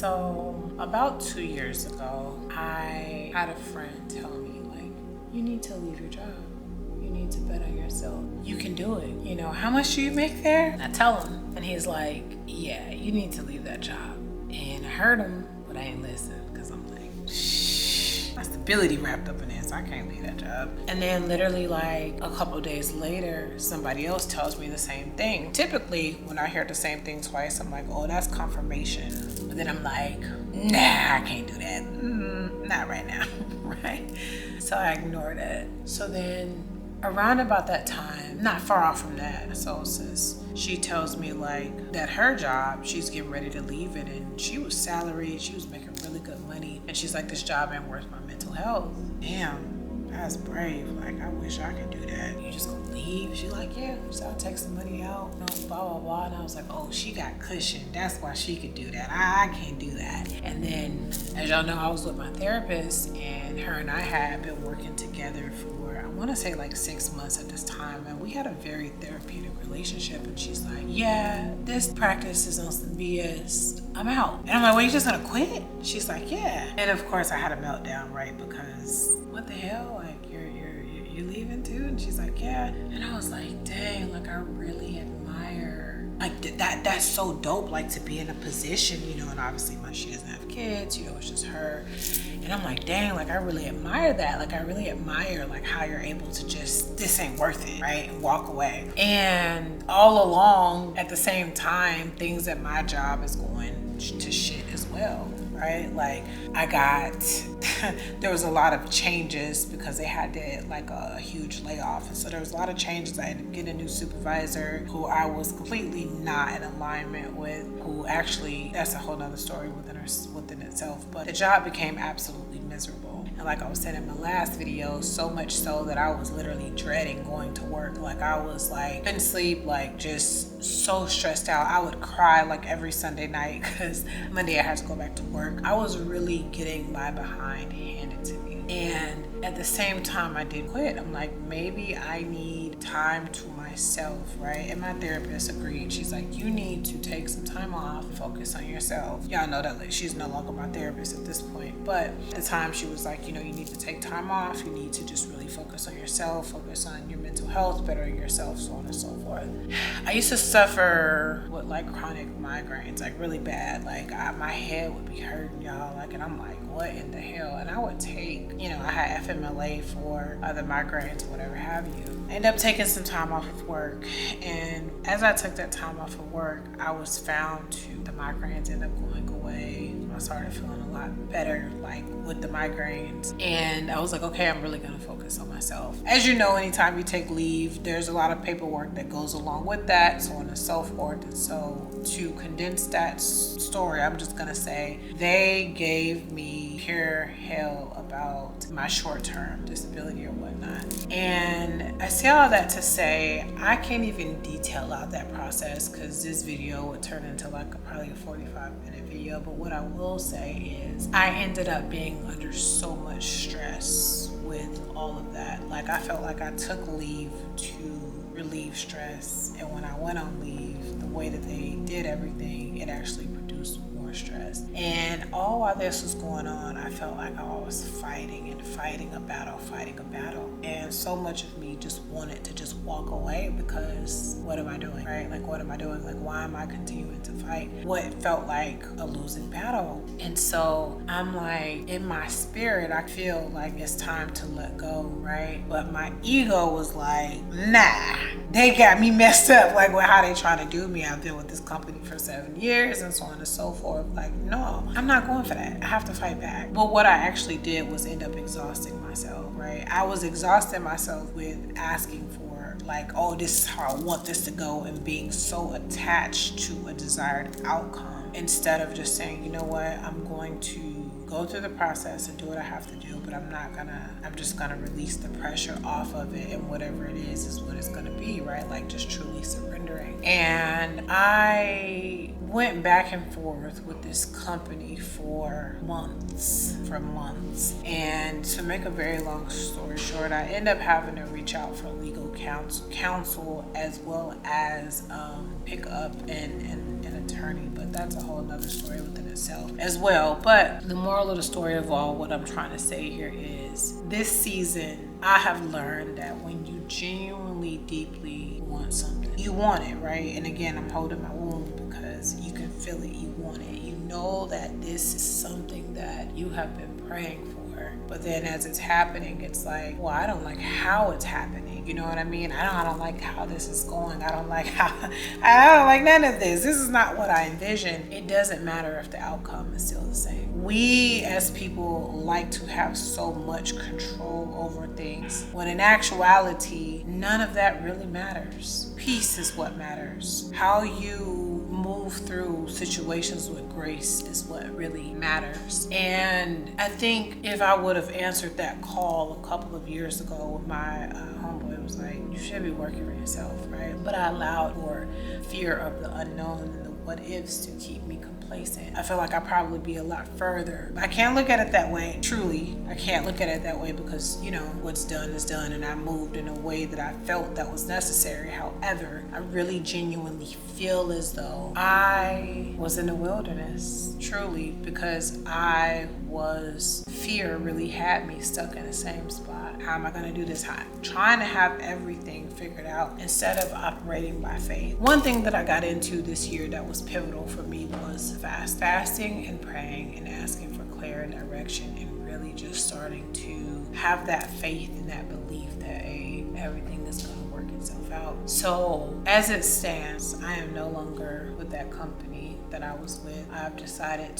So about 2 years ago, I had a friend tell me, like, you need to leave your job. You need to bet on yourself. You can do it. You know, how much do you make there? I tell him, and he's like, yeah, you need to leave that job. And I heard him, but I ain't listen, because I'm like, shh, my stability wrapped up in this. I can't leave that job. And then literally like a couple days later, somebody else tells me the same thing. Typically, when I hear the same thing twice, I'm like, oh, that's confirmation. But then I'm like, nah, I can't do that. Not right now, right? So I ignored it. So then around about that time, not far off from that, so sis, she tells me like that her job, she's getting ready to leave it, and she was salaried, she was making really good money, and she's like, this job ain't worth my mental health. Damn, that's brave. Like, I wish I could do that. You just gonna leave? She's like, yeah. So I'll take some money out, you know, blah, blah, blah. And I was like, oh, she got cushion. That's why she could do that. I can't do that. And then, as y'all know, I was with my therapist, and her and I had been working together for, I want to say like 6 months at this time, and we had a very therapeutic relationship. And she's like, yeah, this practice is on some BS. I'm out. And I'm like, well, you just gonna quit? She's like, yeah. And of course I had a meltdown, right? Because what the hell? Like, you're leaving too? And she's like, yeah. And I was like, dang, like I really admire, like that's so dope, like to be in a position, you know, and obviously she doesn't have kids, you know, it's just her. And I'm like, dang, like I really admire that. Like I really admire like how you're able to just, this ain't worth it, right? And walk away. And all along at the same time, things at my job is going to shit as well, right? Like I got, there was a lot of changes because they had like a huge layoff. And so there was a lot of changes. I ended up getting a new supervisor who I was completely not in alignment with, who actually, that's a whole nother story within itself. But the job became absolutely miserable. And like I was saying in my last video, so much so that I was literally dreading going to work. Like I was like, couldn't sleep, like just so stressed out. I would cry like every Sunday night because Monday I had to go back to work. I was really getting my behind handed to me. And at the same time I did quit. I'm like, maybe I need time to myself, right? And my therapist agreed. She's like, you need to take some time off, focus on yourself. Y'all know that like, she's no longer my therapist at this point. But at the time she was like, you know, you need to take time off. You need to just really focus on yourself, focus on your mental health, better yourself, so on and so forth. I used to suffer with like chronic migraines, like really bad. Like my head would be hurting, y'all. Like, and I'm like, what in the hell? And I would take, you know, I had FMLA for other migraines, whatever have you. I ended up taking some time off of work. And as I took that time off of work, I was found to, the migraines ended up going away. I started feeling a lot better, like with the migraines. And I was like, okay, I'm really gonna focus on myself. As you know, anytime you take leave, there's a lot of paperwork that goes along with that, so on and so forth. And so to condense that story, I'm just gonna say they gave me pure hell about my short-term disability or whatnot. And I say all that to say I can't even detail out that process because this video would turn into like probably a 45-minute video. But what I will say is I ended up being under so much stress with all of that. Like I felt like I took leave to relieve stress, and when I went on leave, the way that they did everything, it actually produced more stress. And all while this was going on, I felt like I was fighting a battle. And so much of me just wanted to just walk away because what am I doing, right? Like, what am I doing? Like, why am I continuing to fight what felt like a losing battle? And so I'm like, in my spirit, I feel like it's time to let go, right? But my ego was like, nah, they got me messed up, like with how they trying to do me. I've been with this company for 7 years and so on and so forth. Like, no, I'm not going for that. I have to fight back. But what I actually did was end up exhausting myself, right? I was exhausting myself with asking for like, oh, this is how I want this to go, and being so attached to a desired outcome instead of just saying, you know what, I'm going to go through the process and do what I have to do, but I'm just gonna release the pressure off of it, and whatever it is what it's gonna be, right? Like just truly surrendering. And I went back and forth with this company for months. And to make a very long story short, I ended up having to reach out for legal counsel as well as pick up an attorney. But that's a whole nother story within itself as well. But the moral of the story of all, what I'm trying to say here is this season, I have learned that when you genuinely, deeply want something, you want it, right? And again, I'm holding my womb because you can feel it, you want it. You know that this is something that you have been praying for. But then as it's happening, it's like, well, I don't like how it's happening. You know what I mean? I don't like how this is going. I don't like none of this. This is not what I envisioned. It doesn't matter if the outcome is still the same. We as people like to have so much control over things, when in actuality, none of that really matters. Peace is what matters. How you move through situations with grace is what really matters. And I think if I would have answered that call a couple of years ago with my homeboy was like, you should be working for yourself, right? But I allowed for fear of the unknown and the what ifs to keep me complacent. I feel like I'd probably be a lot further. I can't look at it that way. Truly, I can't look at it that way because, what's done is done, and I moved in a way that I felt that was necessary. However, I really genuinely feel as though I was in the wilderness, truly, because fear really had me stuck in the same spot. How am I going to do this? I'm trying to have everything figured out instead of operating by faith. One thing that I got into this year that was pivotal for me was fasting and praying and asking for clear direction, and really just starting to have that faith and that belief that everything is going to work itself out. So as it stands, I am no longer with that company that I was with. I've decided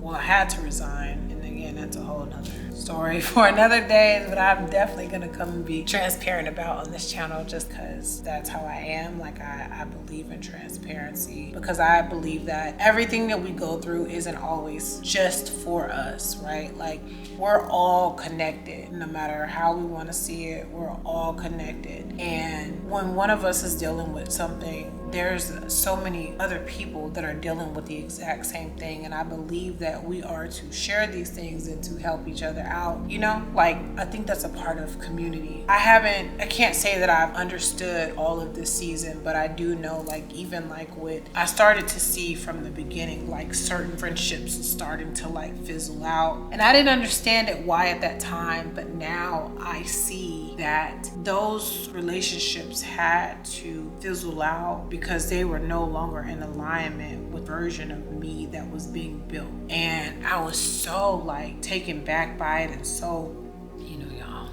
I had to resign. And again, that's a whole nother story for another day, but I'm definitely gonna come and be transparent about on this channel just because that's how I am. Like I believe in transparency because I believe that everything that we go through isn't always just for us, right? Like we're all connected. No matter how we want to see it, we're all connected. And when one of us is dealing with something, there's so many other people that are dealing with the exact same thing. And I believe that we are to share these things and to help each other out. I think that's a part of community. I can't say that I've understood all of this season, but I do know I started to see from the beginning, certain friendships starting to fizzle out. And I didn't understand it why at that time, but now I see that those relationships had to fizzle out because they were no longer in alignment with the version of me that was being built. And I was so taken back by it, and so y'all,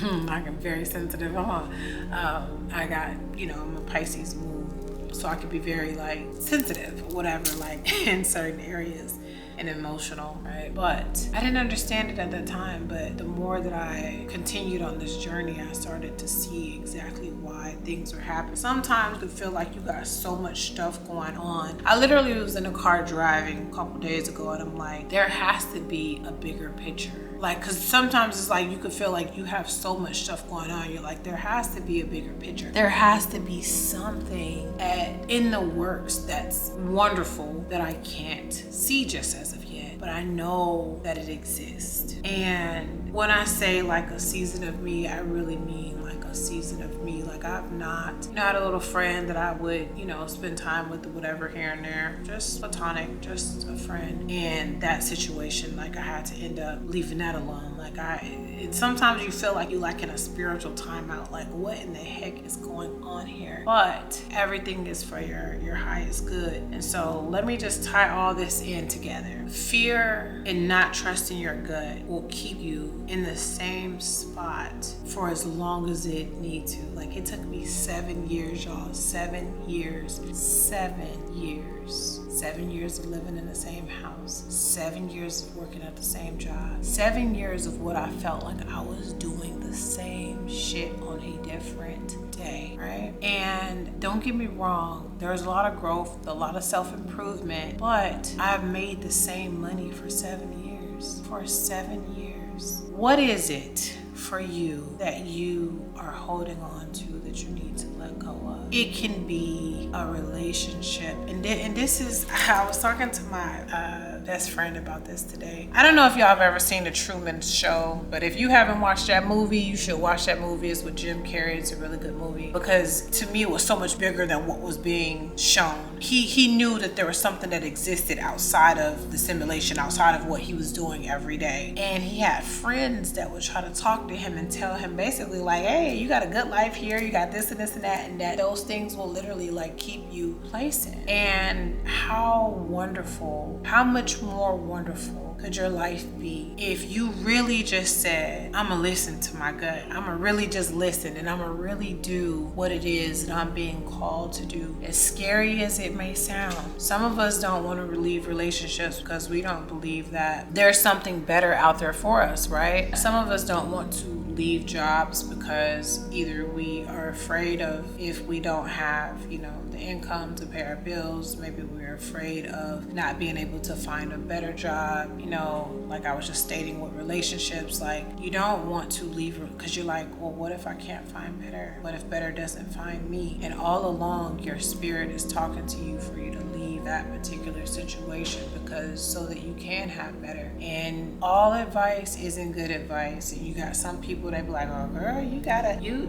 I'm very sensitive. I'm a Pisces moon, so I could be very sensitive, whatever, in certain areas. And emotional, right? But I didn't understand it at that time, but the more that I continued on this journey, I started to see exactly why things were happening. Sometimes you feel like you got so much stuff going on. I literally was in a car driving a couple days ago, and I'm like, there has to be a bigger picture. Because sometimes it's you could feel like you have so much stuff going on. You're like, there has to be a bigger picture. There has to be something in the works that's wonderful that I can't see just as of yet, but I know that it exists. And when I say a season of me, I really mean a season of me. I've not had a little friend that I would, spend time with or whatever here and there, just platonic, just a friend. And that situation, I had to end up leaving that alone. Sometimes you feel like you in a spiritual timeout, what in the heck is going on here? But everything is for your highest good. And so let me just tie all this in together. Fear and not trusting your gut will keep you in the same spot for as long as it needs to. It took me 7 years, y'all. 7 years. 7 years. 7 years of living in the same house. 7 years of working at the same job. 7 years of what I felt like I was doing the same shit on a different day, right? And don't get me wrong, there's a lot of growth, a lot of self-improvement, but I've made the same money for 7 years. For 7 years. What is it for you that you are holding on to that you need to let go of? It can be a relationship, and this is, I was talking to my best friend about this today. I don't know if y'all have ever seen The Truman Show, but if you haven't watched that movie, you should watch that movie. It's with Jim Carrey. It's a really good movie because to me it was so much bigger than what was being shown. He knew that there was something that existed outside of the simulation, outside of what he was doing every day. And he had friends that would try to talk to him and tell him basically like, hey, you got a good life here, you got this and this and that those things will literally like keep you placing. And how wonderful, how much more wonderful could your life be if you really just said, I'm gonna listen to my gut, I'm gonna really just listen, and I'm gonna really do what it is that I'm being called to do. As scary as it may sound, some of us don't want to leave relationships because we don't believe that there's something better out there for us, right? Some of us don't want to leave jobs because either we are afraid of if we don't have, the income to pay our bills, maybe we're afraid of not being able to find a better job, like I was just stating with relationships, like you don't want to leave because you're like, well, what if I can't find better? What if better doesn't find me? And all along your spirit is talking to you for you to leave that particular situation because so that you can have better. And all advice isn't good advice. And you got some people that be like, oh girl,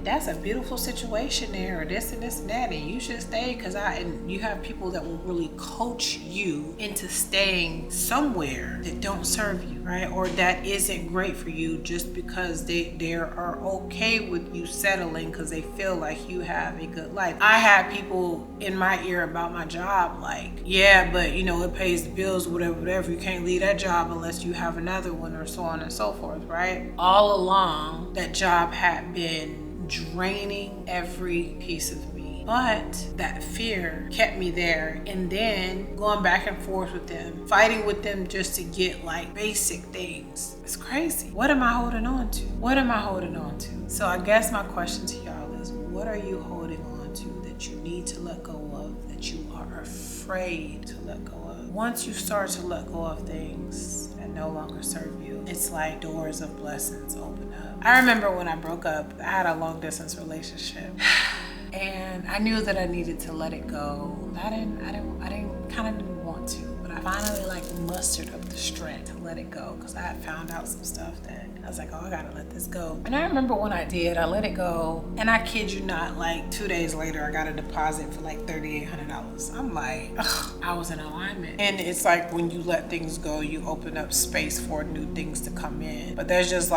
that's a beautiful situation there, or this and this and that, and you should stay and you have people that will really coach you into staying somewhere that don't serve you, right? Or that isn't great for you just because they are okay with you settling because they feel like you have a good life. I had people in my ear about my job like, yeah, but it pays the bills, whatever. You can't leave that job unless you have another one, or so on and so forth, right? All along, that job had been draining every piece of me. But that fear kept me there, and then going back and forth with them, fighting with them just to get like basic things. It's crazy. What am I holding on to? So I guess my question to y'all is, what are you holding on to that you need to let go of, that you are afraid to let go of? Once you start to let go of things that no longer serve you, it's like doors of blessings open up. I remember when I broke up, I had a long distance relationship. And I knew that I needed to let it go. I didn't want to, but I finally mustered up the strength to let it go because I had found out some stuff that I was like, oh, I gotta let this go. And I remember when I did, I let it go. And I kid you not, 2 days later, I got a deposit for $3,800. I'm like, ugh, I was in alignment. And it's like when you let things go, you open up space for new things to come in. But there's just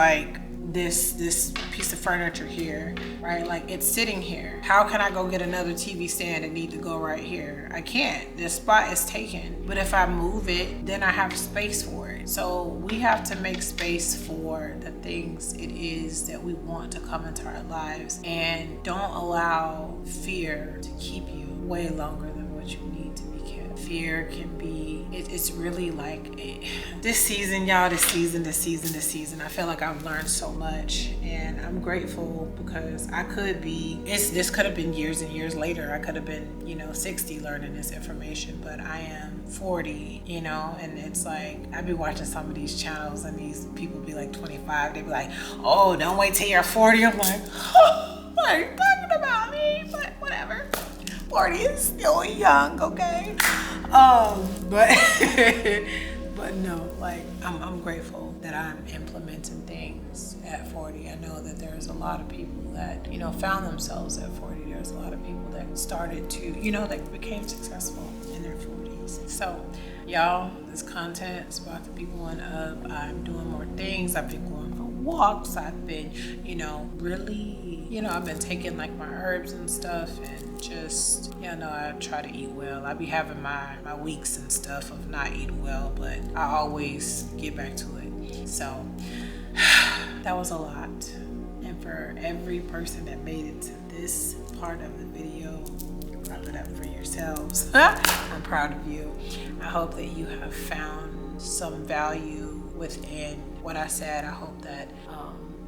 this piece of furniture here, right? It's sitting here. How can I go get another TV stand and need to go right here? I can't. This spot is taken. But if I move it, then I have space for it. So we have to make space for the things it is that we want to come into our lives, and don't allow fear to keep you way longer than what you need to be kept. Fear can be, it's really this season, y'all, this season, I feel like I've learned so much, and I'm grateful because this could have been years and years later. I could have been, 60 learning this information, but I am 40, and it's I be watching some of these channels and these people be 25, they be like, oh, don't wait till you're 40. I'm like, oh, what are you talking about me? But whatever. 40 is still young, okay? But no, I'm grateful that I'm implementing things at 40. I know that there's a lot of people that, found themselves at 40. There's a lot of people that started to, that became successful in their 40s. So, y'all, this content is about to be going up. I'm doing more things. I've been going for walks. I've been, really, I've been taking my herbs and stuff, and just, I try to eat well. I be having my weeks and stuff of not eating well, but I always get back to it. So that was a lot. And for every person that made it to this part of the video, clap it up for yourselves. I'm proud of you. I hope that you have found some value within what I said. I hope that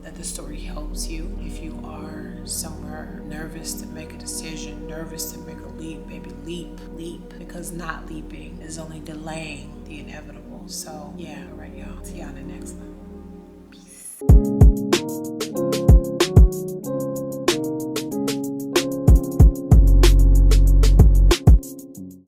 that the story helps you. If you are somewhere nervous to make a decision, nervous to make a leap, baby, leap, because not leaping is only delaying the inevitable. So yeah, all right, y'all. See y'all in the next one. Peace.